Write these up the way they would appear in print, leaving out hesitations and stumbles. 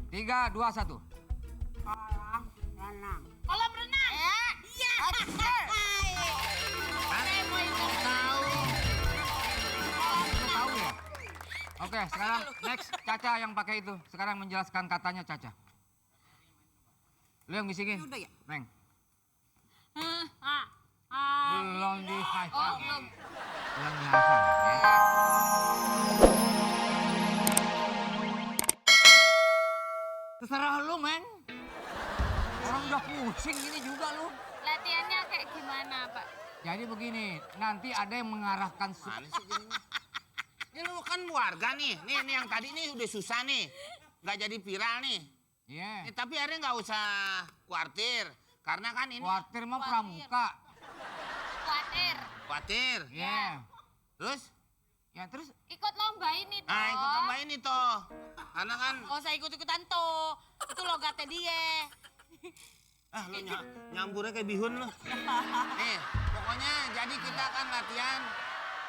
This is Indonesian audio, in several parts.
3, 2, 1. Kolam renang. Kolam renang. Iya. Tahu ya? Oke, sekarang next Caca yang pakai itu. Sekarang menjelaskan katanya Caca. Lu yang bisikin. Udah ya? Neng. Ah. Belum di high Oh, belum. Belum di high ya. Terserah lu, Meng. Orang udah pusing gini juga lu. Latihannya kayak gimana, Pak? Jadi begini, nanti ada yang mengarahkan Mana sih gini? Ini lu kan warga nih. Nih yang tadi nih udah susah nih. Nggak jadi viral nih. Iya. Tapi akhirnya nggak usah khawatir. Karena kan ini Khawatir mah pramuka. Khawatir. khawatir. Iya. Terus? Ya terus Ikut lomba ini toh. Nah ikut lomba ini toh. Karena kan, Gak usah ikut-ikutan tuh. Itu logatnya dia. lu nyamburnya kayak bihun lu. Nih, pokoknya jadi kita akan latihan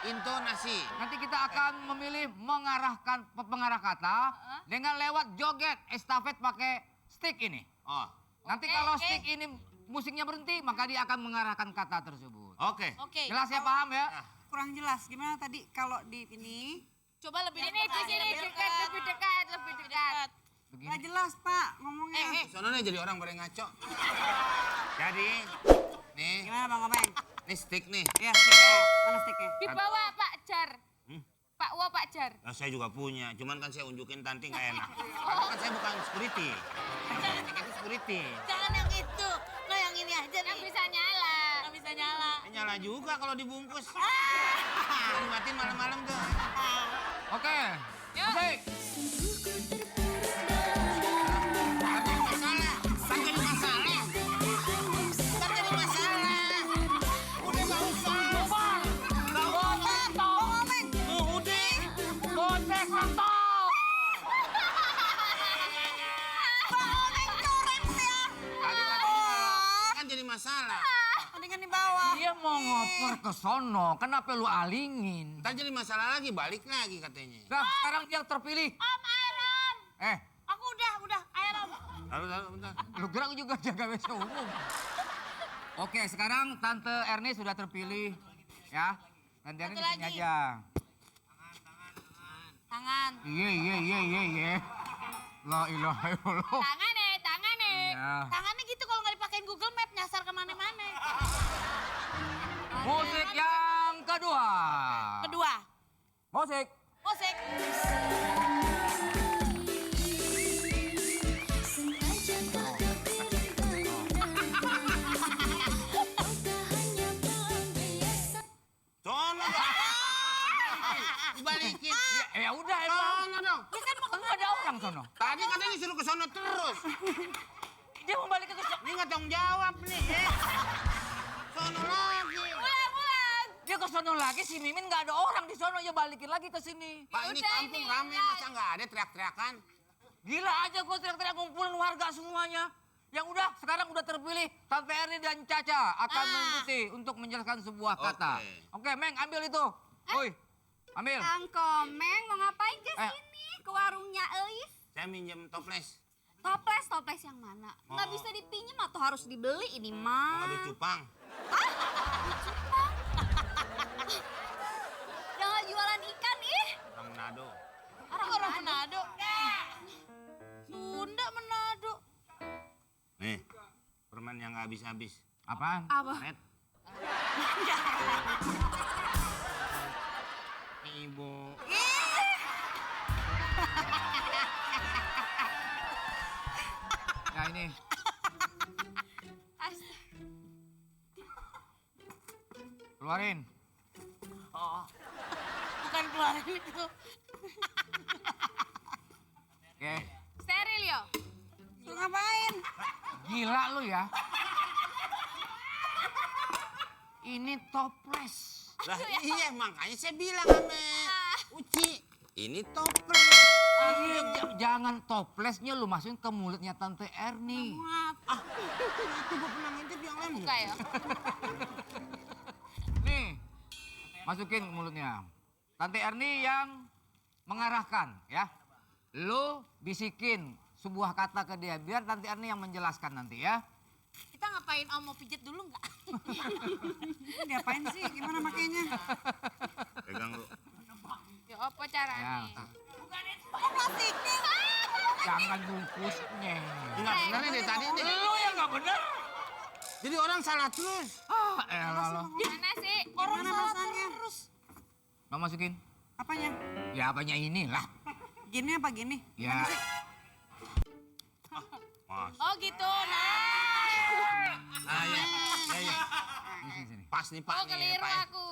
intonasi. nanti kita akan memilih mengarahkan pengarah kata dengan lewat joget estafet pakai stick ini. Oh, Nanti kalau stick ini musiknya berhenti, maka dia akan mengarahkan kata tersebut. oke. Oke. Jelas ya, paham ya? Kurang jelas. Gimana tadi kalau di ini? Coba lebih dekat. Ini di sini dekat, lebih dekat, lebih dekat. Begini. Nggak jelas, Pak, ngomongnya. Soalnya jadi orang pada ngaco. Jadi, nih, Gimana, Bang Komeng? ini stick nih. Ya, sticknya. Mana sticknya? Di bawah Pak Jar. Pak Wo, Pak Jar. Nah, saya juga punya, cuman kan saya unjukin Tanti nggak enak. Karena kan saya bukan security. Stick itu security. Jangan yang itu. Lo yang ini aja nih. Yang bisa nyala. Yang bisa nyala. Nyala juga kalau dibungkus. Dimatiin malam-malam tuh. Oke. Yuk. Musik. Kan jadi masalah. Kan jadi masalah. Udah nggak usah. Udah. Botek mantap. Kan jadi masalah. Mendingan di bawah. Dia mau ngoper ke sono, kenapa lu alingin? Ntar jadi masalah lagi, balik lagi katanya. Nah, sekarang yang terpilih. Om Aaron. Aku udah Aaron. Lalu, bentar. Lu kira aku juga jaga WC umum. Oke, sekarang Tante Erni sudah terpilih. Ya, Tante Erni di sini lagi. aja. Tangan. Iya. La ilaha illallah. Tangan nih. Ya. Tangannya gitu kalau nggak dipakein Google Map nyasar kemana-mana. Musik yang kedua. Kedua. Musik. Musik. Sono. Dibalikin. Ya udah emang. Sono dong. Ya kan mau Enggak ada orang sono. Tadi katanya suruh ke sono terus. Dia mau balik ke sono. Ini nggak tanggung jawab nih. Sono lagi. Ulang. Dia ke sono lagi, si Mimin nggak ada orang di sono, ya balikin lagi ke sini. Pak ini Udah, kampung ini, rame udah. masa nggak ada teriak-teriakan? Gila aja gua teriak-teriak ngumpulin warga semuanya. Yang udah, sekarang udah terpilih Tante Erni dan Caca akan mengikuti untuk menjelaskan sebuah kata. Oke, Meng, ambil itu. Woi, ambil. Kang Komeng mau ngapain ke Eh. sini? Ke warungnya Elis? Saya minjem toples. Toples yang mana? Nggak bisa dipinjam atau harus dibeli ini Mau mah? ngadu cupang. Jangan jualan ikan ih. Orang Manado. Orang Manado. Sunda Manado. Nih, permen yang nggak habis-habis. Apaan? Apa? Red. Ibu. Ya ini. Keluarin. Bukan keluarin itu. Oke. Steril yo. Lu ngapain? Gila lu ya. Ini toples. Lah iya makanya saya bilang sama Uci. Ini toples. Iya, jangan toplesnya lu masukin ke mulutnya Tante Erni. Itu gue pernah ngintip yang lain. Buka ya. Nih, masukin ke mulutnya. Tante Erni yang mengarahkan ya. Lu bisikin sebuah kata ke dia. Biar nanti Arni yang menjelaskan nanti ya. Kita ngapain Om, mau pijet dulu nggak? Diapain sih? Gimana makainya? Pegang lu. Ya apa caranya? Ya. Oh, plastiknya. Jangan bungkusnya. Enggak bener nih dari tadi nih. Lu yang nggak bener. Jadi orang salah terus. Ah, elah lo. Gimana sih? Orang alasannya. Mau masukin? Apanya? Ya apanya inilah. Gini apa gini? Ya. Mas. Oh gitu, nah. Ah ya. Ya. Sini, sini. Pas nih Pak Oh nih, keliru Pak. aku.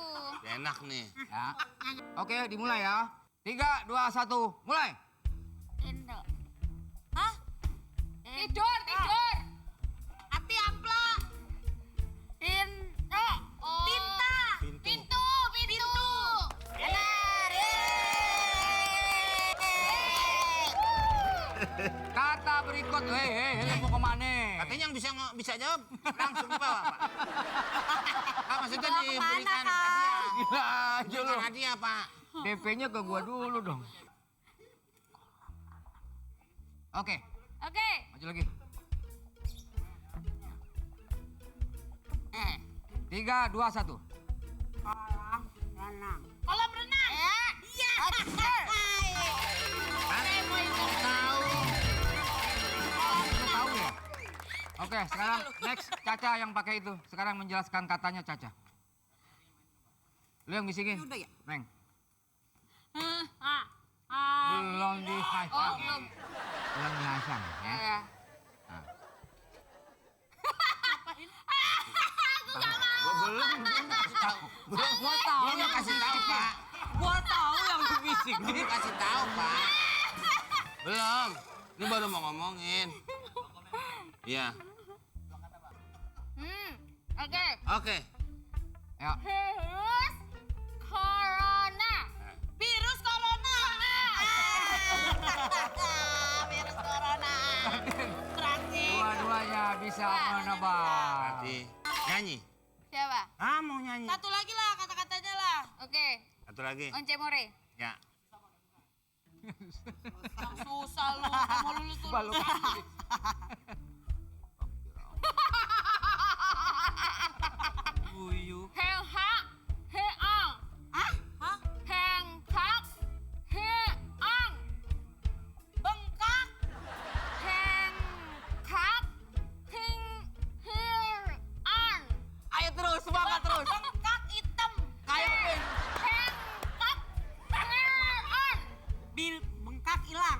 Enak nih. Ya. Oke, dimulai ya. 3, 2, 1, mulai. Indo. Hah? Tidur, tidur. Hati ampla. Indo. Oh. Tinta. Pintu, pintu. Benar. Kata berikut. Hei, lu mau kemana? Katanya yang bisa jawab langsung di bawah, Pak. Pak maksudnya Mau kemana, diberikan Kak? hadiah. Gila aja lu. Berikan hadiah, Pak. DP-nya ke gua dulu dong. Oke, Oke. maju lagi. 3, 2, 1. Kolam renang. Kolam renang. Iya. Tahu ya? Oke, sekarang next Caca yang pakai itu. Sekarang menjelaskan katanya Caca. Lu yang bisikin. Udah ya? Neng. Ah. Belum di Oh, hasang. belum. Belum di hasang. Ya. Ya. Nah. Gua belum kasih tahu. Belum gua tahu. Belum kasih tahu, Pak. Gua tahu yang lu bisik. Belum kasih tahu, Pak. Belum. Ini baru mau ngomongin. Iya. Oke. Oke. Ya. Virus corona. Virus corona. Virus corona. Berarti. Dua-duanya bisa menebak. Di nyanyi. Siapa? Ah, mau nyanyi. Satu lagi lah kata-katanya lah. Oke. Satu lagi. Once more. Ya. Susah lu. Mau lulus dulu. Balok. Buyuk. Heng hak. Heang. Hah? Heng hak. Heang. Bengkak. Heng hak. Hing. Heang. Ayo terus, semangat terus. Bengkak hitam. Kayak pin. Heng hak. Heang. Bengkak hilang.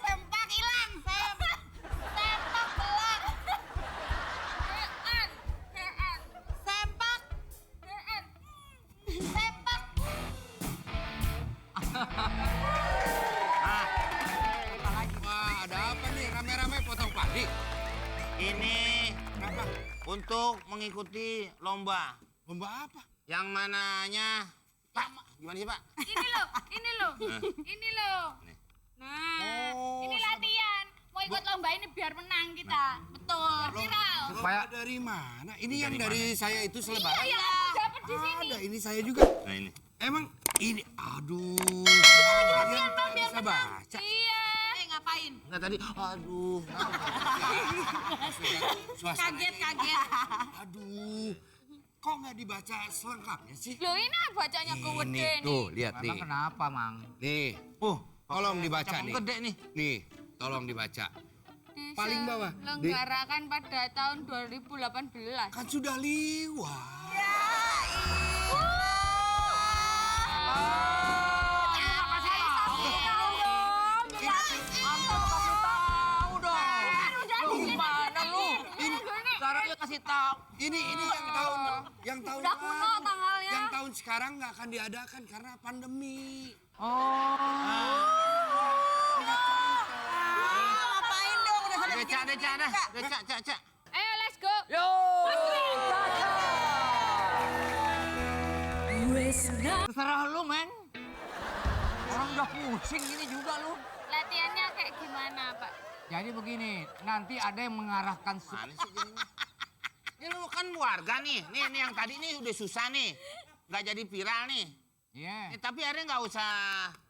Sempak hilang. Sempak belang. Sempak. Sempak. Wah, ada apa nih? Rame-rame potong padi. Ini apa? Untuk mengikuti lomba. Lomba apa? Yang mananya Pak, gimana sih Pak? Ini loh, ini loh, ini loh. Nah, ini latihan. Mau ikut lomba ini biar menang kita. Betul. Viral. Supaya Lomba dari mana? Ini yang dari saya itu Iya, selebaran. yang aku dapat di sini. Ada, ini saya juga. Nah ini. Emang ini, aduh. Latihan Kalian dong biar bisa menang. baca. Iya. Ngapain? Enggak tadi, aduh. Suasana. Kaget. Aduh. Kok nggak dibaca selengkapnya sih? Loh ini bacanya gede Ini, nih. tuh, lihat nih. emang kenapa, Mang? Nih, tolong dibaca Capung nih. gede nih. Nih, tolong dibaca. Paling bawah. Lenggarakan pada tahun 2018. Kan sudah liwat. Tahu dong. Lu gimana lu? Sekarang ya kasih tahu. Ini yang tahun Udah kuno lalu. tanggalnya. Yang tahun sekarang nggak akan diadakan karena pandemi. Oh. Ngapain dong? Udah sampai Deca, deca dah. Deca, cak, cak. Ayo let's go. Yo. Terserah lu, Meng. Orang udah pusing ini juga lu. Latihannya kayak gimana, Pak? Jadi begini, nanti ada yang mengarahkan Mana sih jadinya? Ini lu kan warga nih. Nih yang tadi nih udah susah nih. Nggak jadi viral nih. Iya. Tapi akhirnya nggak usah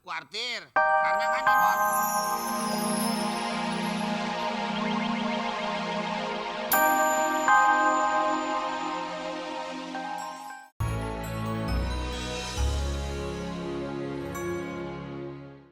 khawatir. Karena kan ini